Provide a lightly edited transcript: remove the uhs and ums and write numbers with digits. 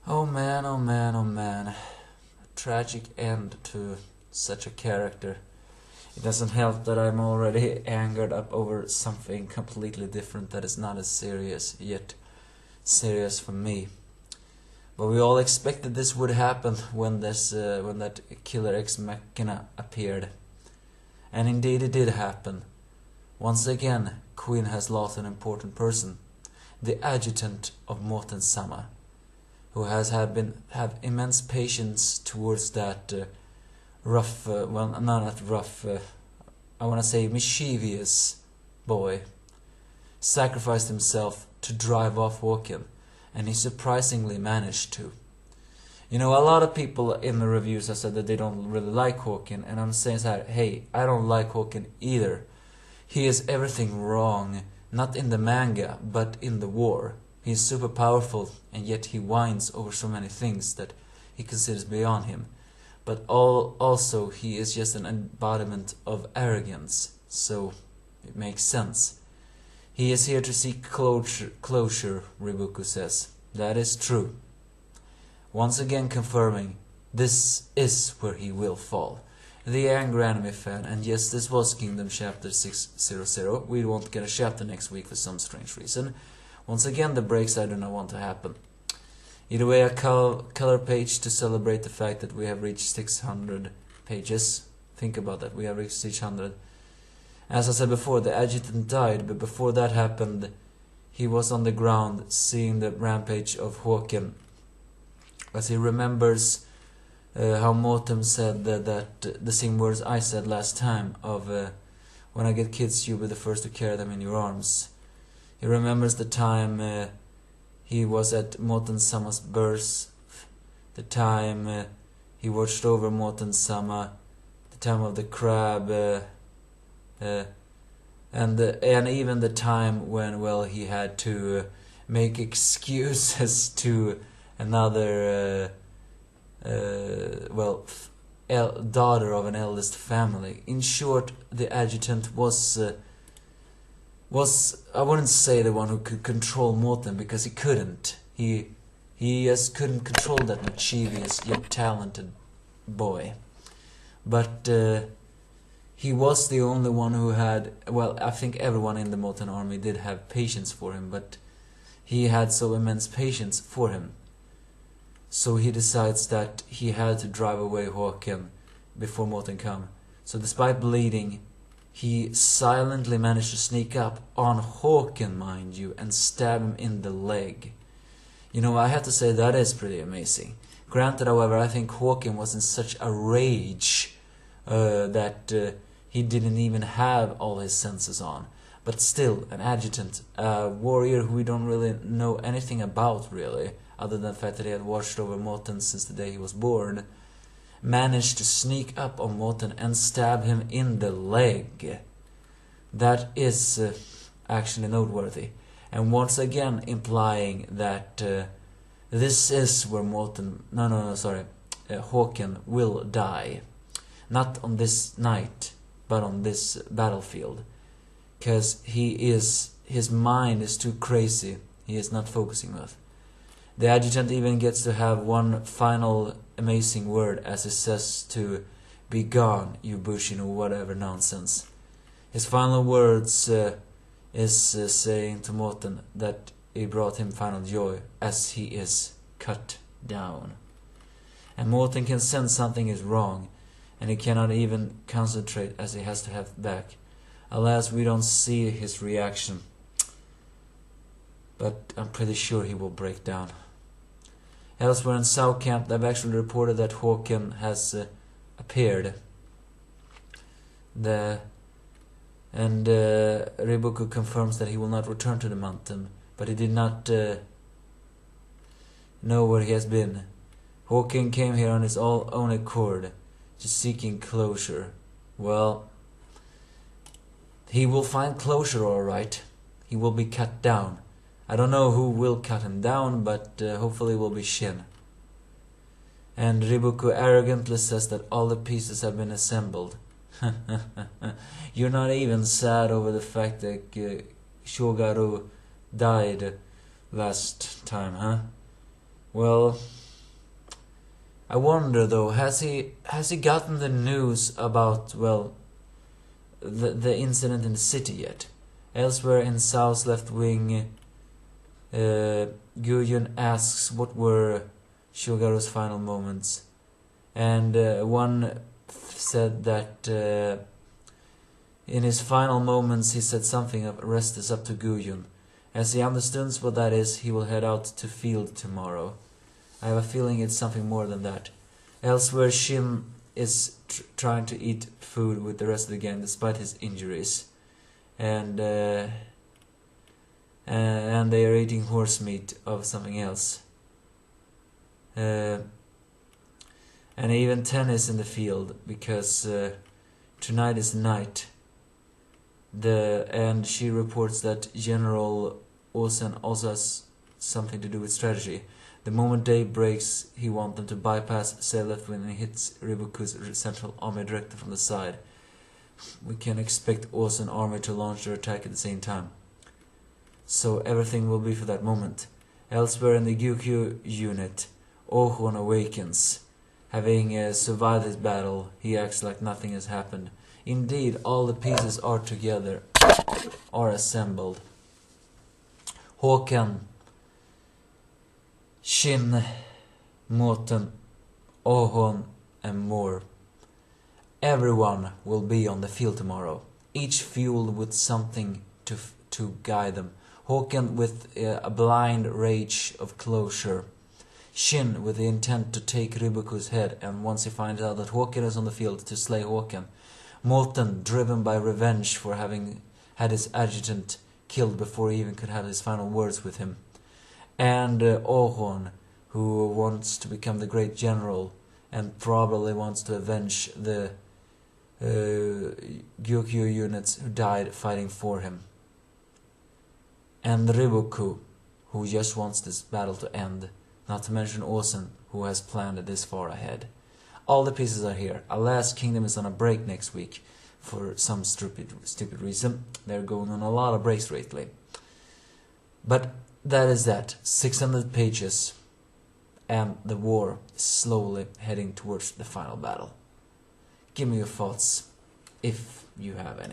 Oh man, oh man, oh man. A tragic end to such a character. It doesn't help that I'm already angered up over something completely different that is not as serious, yet serious for me. But we all expected this would happen when that killer ex machina appeared. And indeed it did happen. Once again, Queen has lost an important person. The adjutant of Morten-sama, who has have immense patience towards that rough, well, not rough, I want to say mischievous boy, sacrificed himself to drive off Håkan, and he surprisingly managed to. You know, a lot of people in the reviews have said that they don't really like Håkan, and I'm saying that, hey, I don't like Håkan either. He is everything wrong, not in the manga, but in the war. He is super powerful, and yet he whines over so many things that he considers beyond him. But also he is just an embodiment of arrogance, so it makes sense. He is here to seek closure, Ribuku says. That is true. Once again confirming, this is where he will fall. The angry anime fan, and yes, this was Kingdom Chapter 600. We won't get a chapter next week for some strange reason. Once again, the breaks I do not want to happen. Either way, a color page to celebrate the fact that we have reached 600 pages. Think about that, we have reached 600. As I said before, the adjutant died, but before that happened, he was on the ground seeing the rampage of Håkan. As he remembers how Morten said that the same words I said last time of when I get kids, you'll be the first to carry them in your arms. He remembers the time he was at Morten-sama's birth, the time he watched over Morten-sama, the time of the crab, and even the time when, well, he had to make excuses to another, daughter of an eldest family. In short, the adjutant was I wouldn't say the one who could control Morten, because he couldn't. He just couldn't control that mischievous yet talented boy. But he was the only one who had, well, I think everyone in the Morten army did have patience for him, but he had so immense patience for him. So he decides that he had to drive away Håkan before Morten come. So despite bleeding, he silently managed to sneak up on Håkan, mind you, and stab him in the leg. You know, I have to say that is pretty amazing. Granted, however, I think Håkan was in such a rage that he didn't even have all his senses on. But still, an adjutant, a warrior who we don't really know anything about, really, other than the fact that he had watched over Morten since the day he was born, managed to sneak up on Morten and stab him in the leg. That is actually noteworthy, and once again implying that this is where Håkan will die. Not on this night, but on this battlefield. Because his mind is too crazy, he is not focusing with. The adjutant even gets to have one final amazing word, as he says to "Be gone, you Bushin," or whatever nonsense. His final words is saying to Morten that he brought him final joy, as he is cut down. And Morten can sense something is wrong, and he cannot even concentrate, as he has to have back. Alas, we don't see his reaction, but I'm pretty sure he will break down. Elsewhere in South Camp, they've actually reported that Håkan has appeared. Ribuku confirms that he will not return to the mountain, but he did not know where he has been. Håkan came here on his own accord, just seeking closure. Well, he will find closure, alright. He will be cut down. I don't know who will cut him down, but hopefully it will be Shin. And Ribuku arrogantly says that all the pieces have been assembled. You're not even sad over the fact that Shogaru died last time, huh? Well, I wonder though, has he gotten the news about, well, the incident in the city yet? Elsewhere in South's left wing, Guyun asks what were Shogaro's final moments, and one said that in his final moments he said something of rest is up to Guyun. As he understands what that is, he will head out to field tomorrow. I have a feeling it's something more than that. Elsewhere, Shin is trying to eat food with the rest of the gang despite his injuries, and they are eating horse meat of something else. And even Ten is in the field because tonight is night. And she reports that General Osen also has something to do with strategy. The moment day breaks, he wants them to bypass Say left when he hits Riboku's central army directly from the side. We can expect Osen army to launch their attack at the same time. So everything will be for that moment. Elsewhere in the Gyukyu unit, Ohon awakens. Having survived his battle, he acts like nothing has happened. Indeed, all the pieces are together, are assembled. Håkan, Shin, Morten, Ohon, and more. Everyone will be on the field tomorrow, each fueled with something to guide them. Håkan with a blind rage of closure. Shin with the intent to take Riboku's head, and once he finds out that Håkan is on the field, to slay Håkan. Morten driven by revenge for having had his adjutant killed before he even could have his final words with him. And Ohon, who wants to become the great general and probably wants to avenge the Gyokyo units who died fighting for him. And Riboku, who just wants this battle to end, not to mention Osen, who has planned it this far ahead. All the pieces are here. Alas, Kingdom is on a break next week for some stupid reason. They're going on a lot of breaks lately. But that is that. 600 pages, and the war is slowly heading towards the final battle. Give me your thoughts, if you have any.